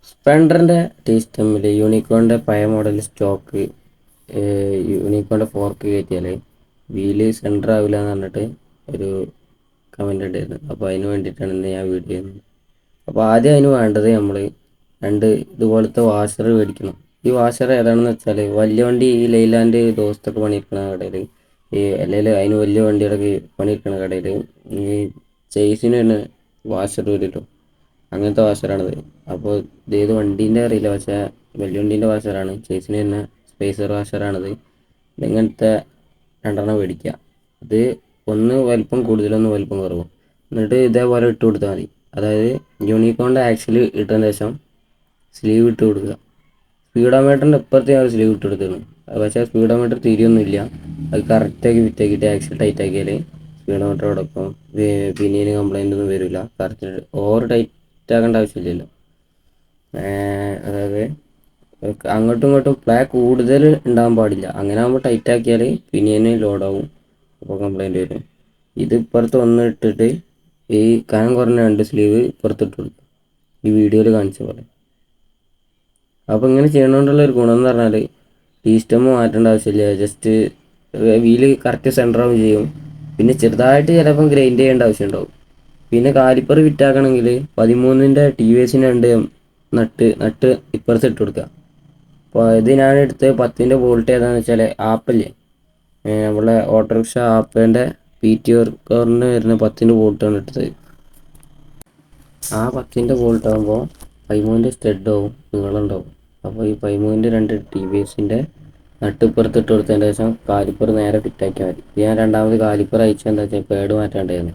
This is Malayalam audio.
സ്പ്ലെൻഡറിൻ്റെ ടീസ്റ്റമ്മിൽ യൂണിക്കോണിൻ്റെ പഴയ മോഡൽ സ്റ്റോക്ക് യൂണിക്കോണിൻ്റെ ഫോർക്ക് കയറ്റിയാൽ വീല് സെൻറ്റർ ആവില്ല എന്ന് പറഞ്ഞിട്ട് ഒരു കമൻ്റ് ഉണ്ടായിരുന്നു. അപ്പോൾ അതിന് വേണ്ടിയിട്ടാണ് ഇന്ന് ഞാൻ വീഡിയോ ചെയ്യുന്നത്. അപ്പോൾ ആദ്യം അതിന് വേണ്ടത് നമ്മൾ രണ്ട് ഇതുപോലത്തെ വാഷർ മേടിക്കണം. ഈ വാഷർ ഏതാണെന്ന് വെച്ചാൽ വലിയ വണ്ടി ഈ ലൈലാൻഡ് ദോസ്തൊക്കെ പണിയെടുക്കുന്ന കടയിൽ അല്ലെങ്കിൽ അതിന് വലിയ വണ്ടികളൊക്കെ പണിയെടുക്കുന്ന കടയിൽ ഈ ചേസിന് തന്നെ വാഷർ വരും. അങ്ങനത്തെ വാഷറാണിത്. അപ്പോൾ ഇതേത് വണ്ടീൻ്റെ അറിയില്ല, പക്ഷേ വലിയ വണ്ടീൻ്റെ വാഷറാണ്. ചേസിന് തന്നെ സ്പേസർ വാഷറാണിത്. ഇങ്ങനത്തെ രണ്ടെണ്ണം മേടിക്കുക. ഇത് ഒന്ന് വലിപ്പം കൂടുതലൊന്ന് വലിപ്പം കുറവും. എന്നിട്ട് ഇതേപോലെ ഇട്ട് കൊടുത്താൽ മതി. അതായത് യൂണിക്കോണിൻ്റെ ആക്സിൽ ഇട്ടതിന് ശേഷം സ്ലീവ് ഇട്ട് കൊടുക്കുക. സ്പീഡോമീറ്ററിൻ്റെ ഇപ്പുറത്ത് ഞാൻ ഒരു സ്ലീവ് ഇട്ട് കൊടുത്തിരുന്നു. പക്ഷേ സ്പീഡോമീറ്റർ തിരിയൊന്നുമില്ല. അത് കറക്റ്റാക്കി ഫിറ്റാക്കിയിട്ട് ആക്സിൽ ടൈറ്റ് ആക്കിയാൽ സ്പീഡോമീറ്റർ അടക്കം പിന്നീന് കംപ്ലൈൻ്റ് ഒന്നും വരില്ല. കറക്റ്റ് ഓവർ ടൈറ്റ് ആക്കേണ്ട ആവശ്യമില്ലല്ലോ. അതായത് അങ്ങോട്ടും ഇങ്ങോട്ടും പ്ലേ കൂടുതൽ ഉണ്ടാകാൻ പാടില്ല. അങ്ങനെ ആകുമ്പോൾ ടൈറ്റ് ആക്കിയാൽ പിന്നീന് ലോഡാവും, അപ്പോൾ കംപ്ലൈൻറ്റ് വരും. ഇത് ഇപ്പുറത്ത് ഒന്ന് ഇട്ടിട്ട് ഈ കനം കുറഞ്ഞ രണ്ട് സ്ലീവ് ഇപ്പുറത്തിട്ട് കൊടുക്കുക, ഈ വീഡിയോയിൽ കാണിച്ച പോലെ. അപ്പോൾ ഇങ്ങനെ ചെയ്യണോണ്ടുള്ള ഒരു ഗുണം എന്ന് പറഞ്ഞാൽ ടീസ്റ്റമ്മ് മാറ്റേണ്ട ആവശ്യമില്ല. ജസ്റ്റ് വീല് കറക്റ്റ് സെൻറ്ററാവും ചെയ്യും. പിന്നെ ചെറുതായിട്ട് ചിലപ്പം ഗ്രൈൻഡ് ചെയ്യേണ്ട ആവശ്യമുണ്ടാവും. പിന്നെ കാലിപ്പർ ഫിറ്റാക്കണമെങ്കിൽ 13ൻ്റെ ടി വി എസിന് രണ്ട് നട്ട് ഇപ്പുറത്ത് ഇട്ട് കൊടുക്കുക. അപ്പോൾ ഇത് ഞാനെടുത്ത് 10ൻ്റെ ബോൾട്ട് ഏതാണെന്ന് വെച്ചാൽ ആപ്പില്ലേ, നമ്മളെ ഓട്ടോറിക്ഷ ആപ്പിൻ്റെ PT വർക്കറിന് വരുന്ന 10ൻ്റെ ബോൾട്ടാണ് എടുത്തത്. ആ 10ൻ്റെ ബോൾട്ട് ആകുമ്പോൾ 13ൻ്റെ സ്റ്റഡാവും, നീളമുണ്ടാവും. അപ്പോൾ ഈ 13ൻ്റെ രണ്ട് ടി വി എസിൻ്റെ നട്ട് ഇപ്പുറത്തിട്ട് കൊടുത്തതിന് ശേഷം കാലിപ്പർ നേരെ ഫിറ്റാക്കിയാൽ മതി. ഞാൻ രണ്ടാമത് കാലിപ്പർ അയച്ചെന്താ വെച്ചാൽ പേഡ് മാറ്റാണ്ടായിരുന്നു.